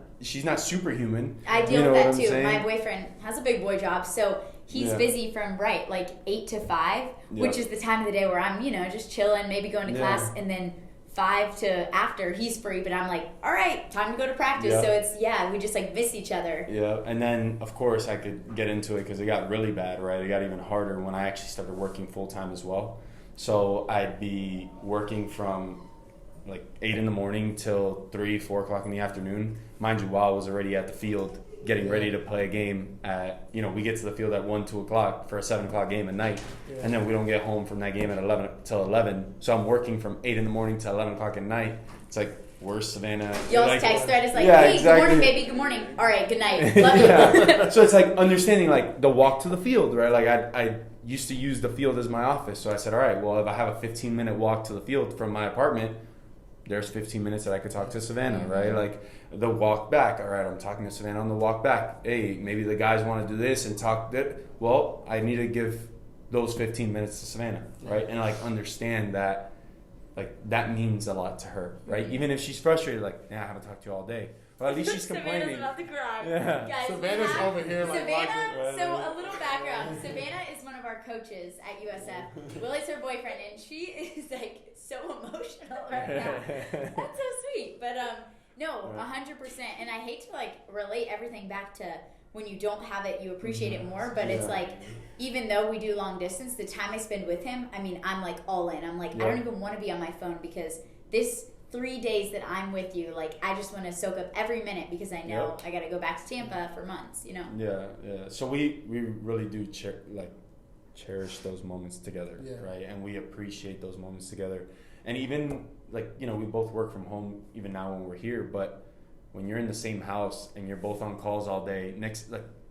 superhuman. I deal with that too. My boyfriend has a big boy job, so he's busy from like 8 to 5, which is the time of the day where I'm, just chilling, maybe going to class, and then 5 to after he's free, but I'm like, all right, time to go to practice. So it's we just like miss each other. And then of course I could get into it because it got really bad, right? It got even harder when I actually started working full time as well. So I'd be working from like 8 in the morning till 3-4 o'clock in the afternoon. Mind you, while I was already at the field getting ready to play a game at, we get to the field at 1-2 o'clock for a 7 o'clock game at night, and then we don't get home from that game at 11 till 11. So I'm working from 8 in the morning to 11 o'clock at night. It's like, where's Savannah? Y'all's like, text thread is like, hey, exactly. Good morning, baby, good morning. All right, good night. Love you. So it's like understanding like the walk to the field, right? Like I used to use the field as my office. So I said, all right, well, if I have a 15-minute walk to the field from my apartment, there's 15 minutes that I could talk to Savannah, right? Like the walk back. All right, I'm talking to Savannah on the walk back. Hey, maybe the guys want to do this and talk that. Well, I need to give those 15 minutes to Savannah, right? And like understand that, like that means a lot to her, right? Even if she's frustrated, like, I haven't talked to you all day. Well, at least she's complaining. Savannah's about to cry. Yeah. Guys, Savannah's over here like Savannah, so a little background. Savannah is one of our coaches at USF. Willie's her boyfriend, and she is like so emotional right now. That's so sweet. But no, 100%. And I hate to like relate everything back to when you don't have it, you appreciate it more. But it's like, even though we do long distance, the time I spend with him, I mean, I'm like all in. I'm like, I don't even want to be on my phone because this 3 days that I'm with you, like I just want to soak up every minute because I know I got to go back to Tampa for months, Yeah. So we really do cherish those moments together, right? And we appreciate those moments together. And even like, we both work from home even now when we're here, but when you're in the same house and you're both on calls all day, like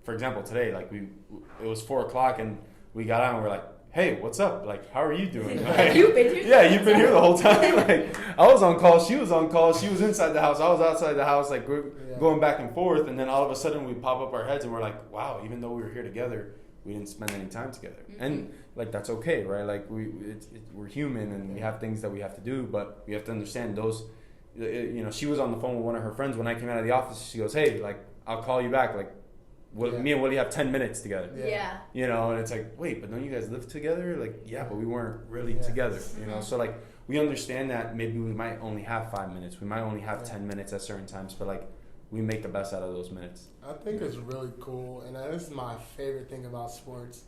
for example, today, like it was 4 o'clock and we got out and we're like, hey, what's up? Like, how are you doing? Like, you've been here. Yeah, you've been here the whole time. Like, I was on call, she was on call, she was inside the house, I was outside the house, like we're going back and forth, and then all of a sudden we pop up our heads and we're like, wow, even though we were here together, we didn't spend any time together. And like that's okay, right? Like we're human and we have things that we have to do, but we have to understand those. She was on the phone with one of her friends when I came out of the office. She goes, hey, like I'll call you back, like. Me and Willie have 10 minutes together. And it's like, wait, but don't you guys live together? Like, but we weren't really together, So like, we understand that maybe we might only have 5 minutes. We might only have 10 minutes at certain times, but like, we make the best out of those minutes. I think it's really cool, and this is my favorite thing about sports.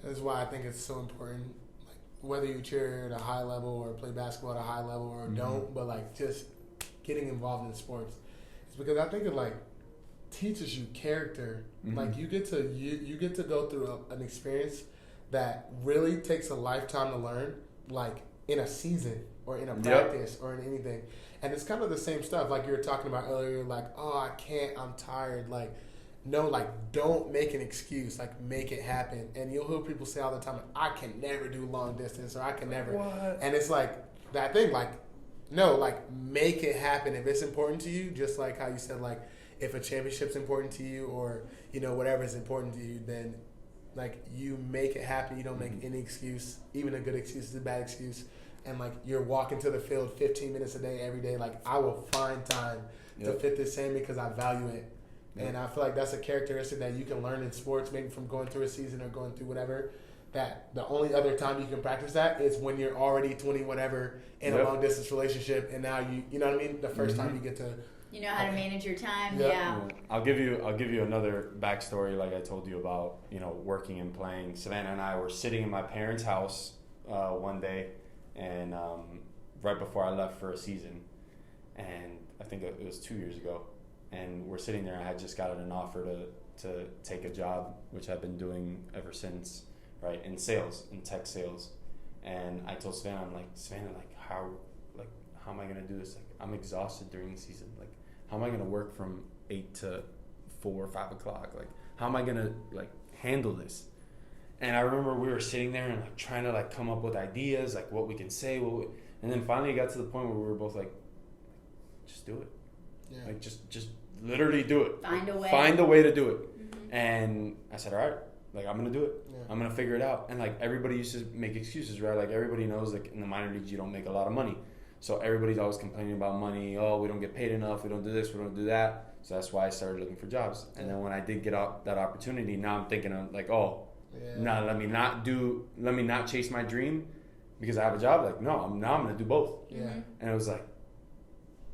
This is why I think it's so important. Like, whether you cheer at a high level or play basketball at a high level or don't, but like just getting involved in sports. It's because I think it like teaches you character. Like you get to go through an experience that really takes a lifetime to learn, like in a season or in a practice or in anything. And it's kind of the same stuff like you were talking about earlier, like, oh, I can't, I'm tired. Like, no, like, don't make an excuse. Like, make it happen. And you'll hear people say all the time, like, I can never do long distance, or I can never. What? And it's like that thing, like, no, like, make it happen. If it's important to you, just like how you said, like, if a championship's important to you or, whatever is important to you, then, like, you make it happen. You don't make any excuse. Even a good excuse is a bad excuse. And, like, you're walking to the field 15 minutes a day, every day. Like, I will find time to fit this in because I value it. Yep. And I feel like that's a characteristic that you can learn in sports, maybe from going through a season or going through whatever, that the only other time you can practice that is when you're already 20 whatever in a long-distance relationship. And now you know what I mean? The first time you get to You know how to manage your time. Yeah. Yeah. I'll give you another backstory, like I told you about, working and playing. Savannah and I were sitting in my parents' house one day, and right before I left for a season, and I think it was 2 years ago, and we're sitting there. And I had just gotten an offer to take a job, which I've been doing ever since, right, in sales, in tech sales. And I told Savannah, I'm like, Savannah, how am I gonna do this? Like, I'm exhausted during the season. Like, how am I gonna work from 8 to 4 or 5 o'clock? Like, how am I gonna handle this? And I remember we were sitting there and trying to come up with ideas, like what we can say, and then finally it got to the point where we were both like, just do it. Yeah. Like, just literally do it. Find a way. Find a way to do it. Mm-hmm. And I said, all right, I'm gonna do it. Yeah. I'm gonna figure it out. And everybody used to make excuses, right? Like, everybody knows in the minor leagues you don't make a lot of money. So everybody's always complaining about money. Oh, we don't get paid enough. We don't do this. We don't do that. So that's why I started looking for jobs. And then when I did get out that opportunity, now I'm thinking of let me not chase my dream because I have a job. I'm gonna do both. Yeah. And it was like,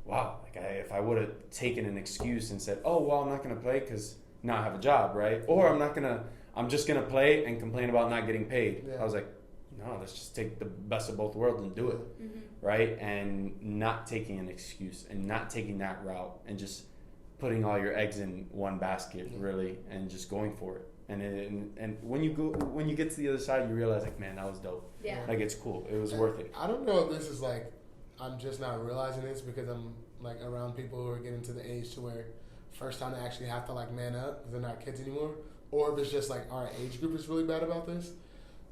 wow. If I would have taken an excuse and said, oh, well, I'm not gonna play because now I have a job, right? Or I'm just gonna play and complain about not getting paid. Yeah. I was like, no, let's just take the best of both worlds and do it. Mm-hmm. Right? And not taking an excuse and not taking that route and just putting all your eggs in one basket, really, and just going for it. And when you get to the other side, you realize man, that was dope. Yeah. It's cool. It was worth it. I don't know if this is I'm just not realizing this because I'm around people who are getting to the age to where first time they actually have to man up because they're not kids anymore, or if it's just our age group is really bad about this.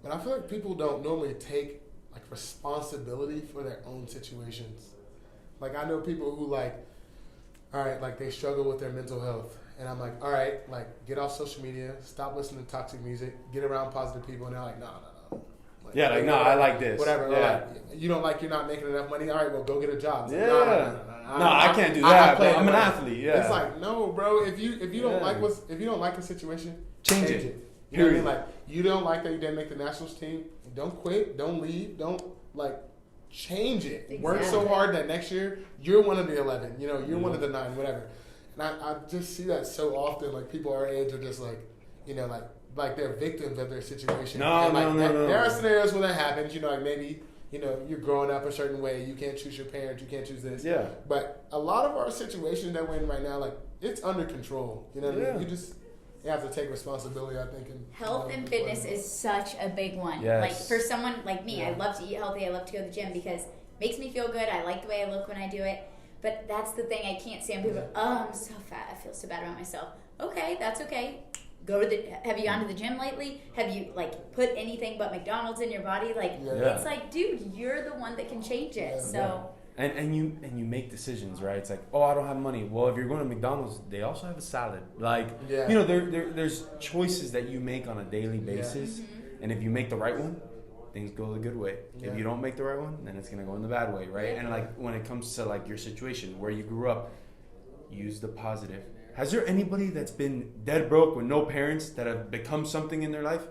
But I feel like people don't normally take responsibility for their own situations. I know people who all right, they struggle with their mental health. And I'm all right, get off social media, stop listening to toxic music, get around positive people. And they're no. I like this. Whatever. Yeah. You don't you're not making enough money. All right, well, go get a job. Yeah. No, I can't do that. But I'm an athlete. Yeah. It's no, bro. If you don't like the situation, change it. You know what I mean? You don't like that you didn't make the nationals team. Don't quit. Don't leave. Don't change it. Exactly. Work so hard that next year you're one of the 11. You're one of the 9. Whatever. And I just see that so often. People our age are just they're victims of their situation. No. There are scenarios where that happens. Maybe you're growing up a certain way. You can't choose your parents. You can't choose this. Yeah. But a lot of our situations that we're in right now, it's under control. You know what I mean? You have to take responsibility, I think. Health and fitness is such a big one. Yes. For someone like me, I love to eat healthy. I love to go to the gym because it makes me feel good. I like the way I look when I do it. But that's the thing I can't stand. People, I'm so fat. I feel so bad about myself. Okay, that's okay. Have you gone to the gym lately? Have you put anything but McDonald's in your body? It's dude, you're the one that can change it. So. And you make decisions, right? It's I don't have money. Well, if you're going to McDonald's, they also have a salad. There's choices that you make on a daily basis, and if you make the right one, things go the good way. Yeah. If you don't make the right one, then it's gonna go in the bad way, right? And when it comes to your situation where you grew up, use the positive. Has there anybody that's been dead broke with no parents that have become something in their life?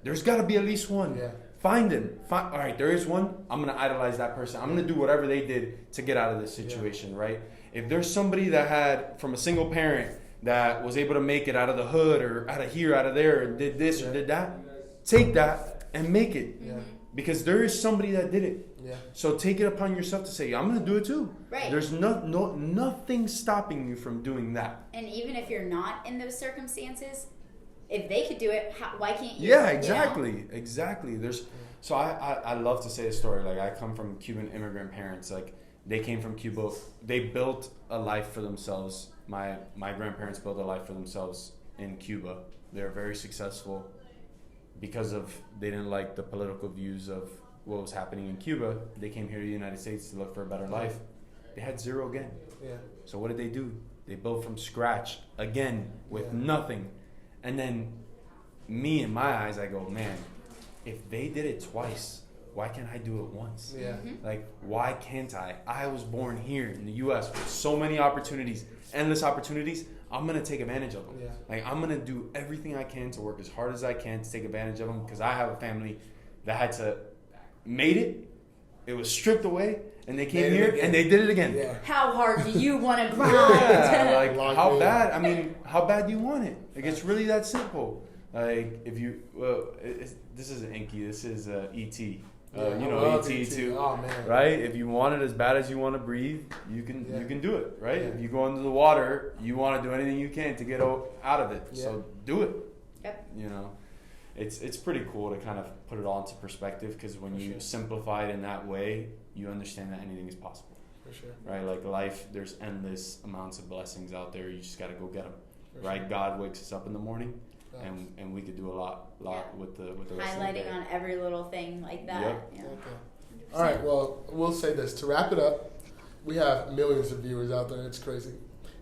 There's got to be at least one. Yeah. Find them. All right, there is one. I'm going to idolize that person. I'm going to do whatever they did to get out of this situation, right? If there's somebody that had, from a single parent, that was able to make it out of the hood or out of here, out of there, and did this or did that, take that and make it. Yeah. Because there is somebody that did it. Yeah. So take it upon yourself to say, I'm going to do it too. Right. There's nothing stopping you from doing that. And even if you're not in those circumstances, if they could do it, why can't you? Yeah, exactly. Exactly. So I love to say a story. I come from Cuban immigrant parents. They came from Cuba. They built a life for themselves. My grandparents built a life for themselves in Cuba. They were very successful because they didn't like the political views of what was happening in Cuba. They came here to the United States to look for a better life. They had zero again. Yeah. So what did they do? They built from scratch again with nothing. And then me, in my eyes, I go, man, if they did it twice, why can't I do it once? Yeah. Mm-hmm. Why can't I? I was born here in the U.S. with so many opportunities, endless opportunities. I'm going to take advantage of them. Yeah. I'm going to do everything I can to work as hard as I can to take advantage of them because I have a family that made it. It was stripped away, And they came here and they did it again. Yeah. How hard do you want to grind? Yeah, like Lock how in. bad? I mean, how bad do you want it? Like it's really that simple. Like if you, this isn't Inky. This is E.T. Yeah, I You know love E.T. E.T. too, Oh, man. right? If you want it as bad as you want to breathe, you can do it, right? Yeah. If you go into the water, you want to do anything you can to get out of it. Yeah. So do it. Yep. You know, it's pretty cool to kind of put it all into perspective because when For you sure. simplify it in that way, you understand that anything is possible. For sure. Right, like life, there's endless amounts of blessings out there. You just got to go get them. For Right, sure. God wakes us up in the morning, Facts. and we could do a lot Yeah. with the rest of the day. Highlighting on every little thing like that. Yep. Yeah. Okay. All right. Well, we'll say this to wrap it up. We have millions of viewers out there. It's crazy.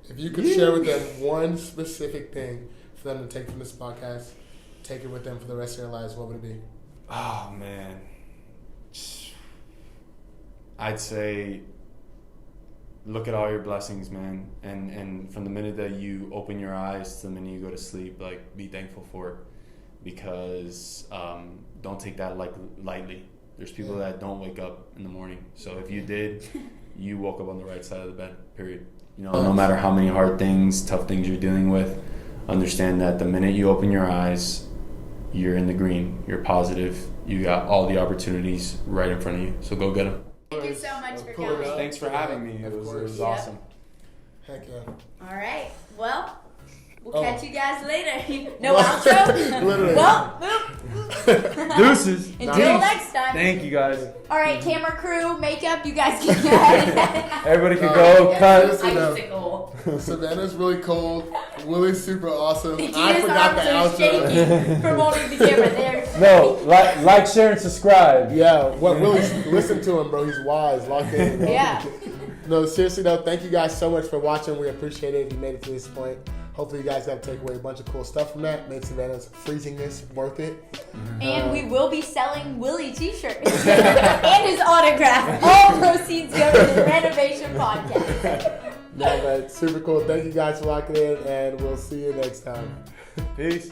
If you could share with them one specific thing for them to take from this podcast, take it with them for the rest of their lives, what would it be? Oh man, I'd say look at all your blessings, man, and from the minute that you open your eyes to the minute you go to sleep, like be thankful for it, because don't take that like lightly. There's people that don't wake up in the morning, so if you did, you woke up on the right side of the bed. Period. You know, no matter how many hard things, tough things you're dealing with, understand that the minute you open your eyes, you're in the green. You're positive. You got all the opportunities right in front of you. So go get them. Thank you so much for Pull it coming. up. Thanks for having me. It Of was course. Yep. awesome. Heck yeah. All right. Well, we'll Oh. catch you guys later. No outro? Literally. Well, boop. Deuces. Until Nice. next time. Thank you guys. All right, camera crew, makeup, you guys can go ahead. Everybody can Uh, go cut. Icicle. Savannah's really cold. Willie's super awesome. I Gina's forgot the arms are outro. shaking from holding the camera there. No, like, share, and subscribe. Yeah, what Willie's listen to him, bro. He's wise, locked in. Yeah. No, seriously though, thank you guys so much for watching. We appreciate it if you made it to this point. Hopefully you guys got to take away a bunch of cool stuff from that. Made Savannah's freezingness worth it. And we will be selling Willie t-shirts and his autograph. All proceeds go to the Renovation Podcast. No, but super cool. Thank you guys for locking in, and we'll see you next time. Peace.